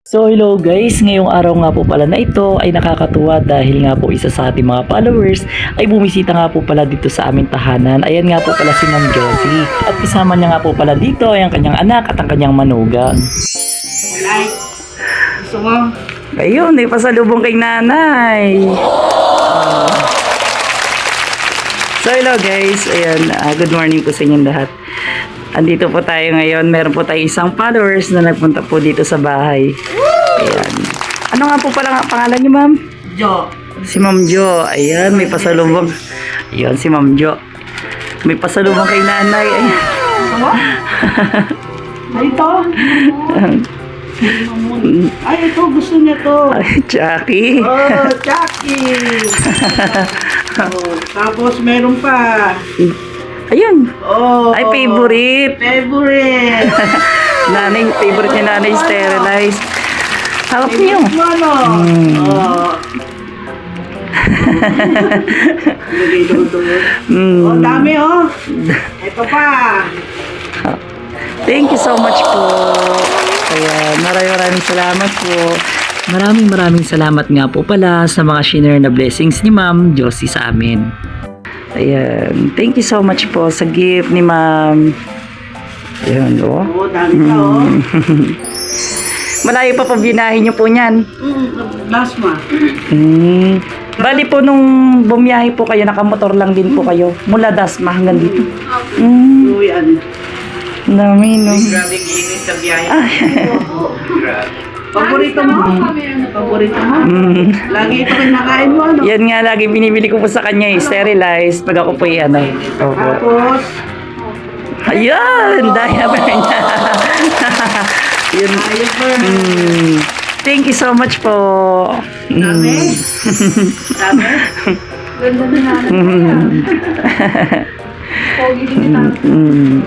So hello guys, ngayong araw nga po pala na ito ay nakakatuwa dahil nga po isa sa ating mga followers ay bumisita nga po pala dito sa aming tahanan. Ayan nga po pala si Ma'am Josie at kasama niya nga po pala dito ay ang kanyang anak at ang kanyang manugang. Like, gusto mo? Ayun, may pasalubong kay nanay. So hello guys, ayan, good morning po sa inyong lahat. Andito po tayo ngayon, meron po tayong isang followers na nagpunta po dito sa bahay. Ayan. Ano nga po pala pangalan niyo, ma'am? Jo. Si Ma'am Jo. Ayan, may pasalubong. Ayan, si Ma'am Jo. May pasalubong kay nanay. Ayan. Ay, ito. Ay, ito. Gusto niya to. Ay, Jackie. Oh, Jackie. Oh, tapos meron pa. Ayun. Oh. Ay, favorite. Favorite. Nanay, favorite niya nanay, sterilized. Hawak niyo. Ano? Oh. Oh, dami oh. Ito pa. Thank you so much po. Kaya maraming salamat po. Maraming salamat nga po pala sa mga shinare na blessings ni Ma'am Josie sa amin. Ayan. Thank you so much po sa gift ni Ma'am. Ayan, oh. Oh, dami ka oh. Malayo pa binahin niyo po niyan. Lasma. Bali po nung bumiyahe po kayo, nakamotor lang din po kayo. Mula Dasma hanggang dito. Uy, ano? Dami, no? Grabe kinis sa biyahe. Paborito mo? Paborito mo? Lagi ito kinakain mo, ano? Yan nga lagi binibili ko po sa kanya eh, sterilized pag ako po ano. Opo. Tapos, Ayun, diaper niya. Yun. ayos mo. Thank you so much po. Dami? Dami? Ganda na natin. Pogi din natin.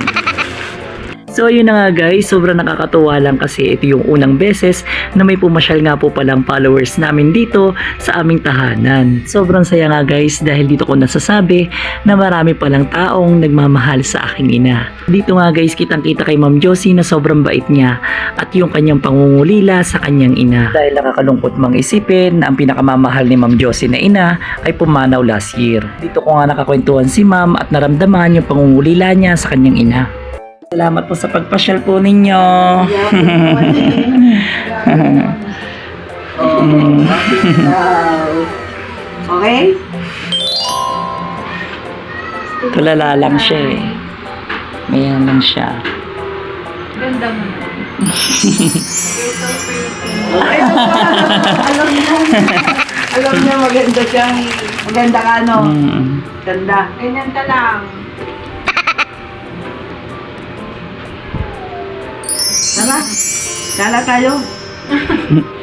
So yun na nga guys, sobrang nakakatuwa lang kasi ito yung unang beses na may pumasyal nga po palang followers namin dito sa aming tahanan. Sobrang saya nga guys dahil dito ko nasasabi na marami palang taong nagmamahal sa aking ina. Dito nga guys kitang kita kay Ma'am Josie na sobrang bait niya at yung kanyang pangungulila sa kanyang ina. Dahil nakakalungkot mang isipin na ang pinakamamahal ni Ma'am Josie na ina ay pumanaw last year. Dito ko nga nakakwentuhan si Ma'am at naramdaman yung pangungulila niya sa kanyang ina. Salamat po sa pagpasyal po ninyo. Okay? Tulala lang siya eh. Mayan lang siya. Ganda mo. Alam niya maganda siyang, maganda ka no? Ganda. Ganyan ka lang. Tara, gala tayo.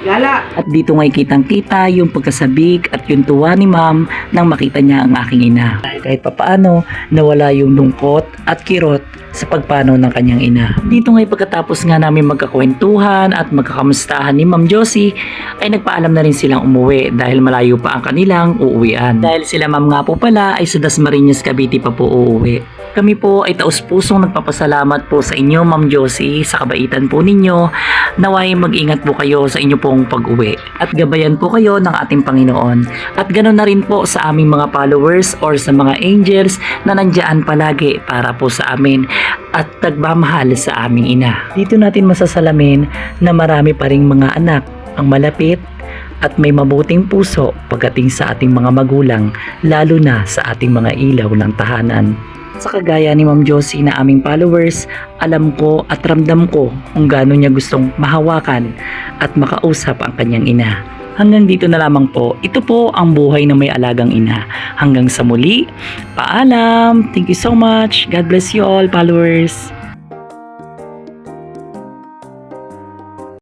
Gala. At dito nga'y kitang-kita yung pagkasabik at yung tuwa ni Ma'am nang makita niya ang aking ina. Kahit papaano, nawala yung lungkot at kirot sa pagpanaw ng kanyang ina. Dito nga'y pagkatapos nga namin magkakwentuhan at magkakamustahan ni Ma'am Josie, ay nagpaalam na rin silang umuwi dahil malayo pa ang kanilang uuwian. Dahil sila Ma'am nga po pala ay sa Dasmariñas, Cavite pa po uuwi. Kami po ay taus-pusong nagpapasalamat po sa inyo Ma'am Josie sa kabaitan po ninyo. Naway mag-ingat po kayo sa inyo pong pag-uwi at gabayan po kayo ng ating Panginoon. At ganoon na rin po sa aming mga followers or sa mga angels na nandiyan palagi para po sa amin at nagmamahal sa aming ina. Dito natin masasalamin na marami pa ring mga anak ang malapit at may mabuting puso pagdating sa ating mga magulang, lalo na sa ating mga ilaw ng tahanan. Sa kagaya ni Ma'am Josie na aming followers, alam ko at ramdam ko kung gaano niya gustong mahawakan at makausap ang kanyang ina. Hanggang dito na lamang po. Ito po ang buhay ng may alagang ina. Hanggang sa muli, paalam! Thank you so much. God bless you all, followers.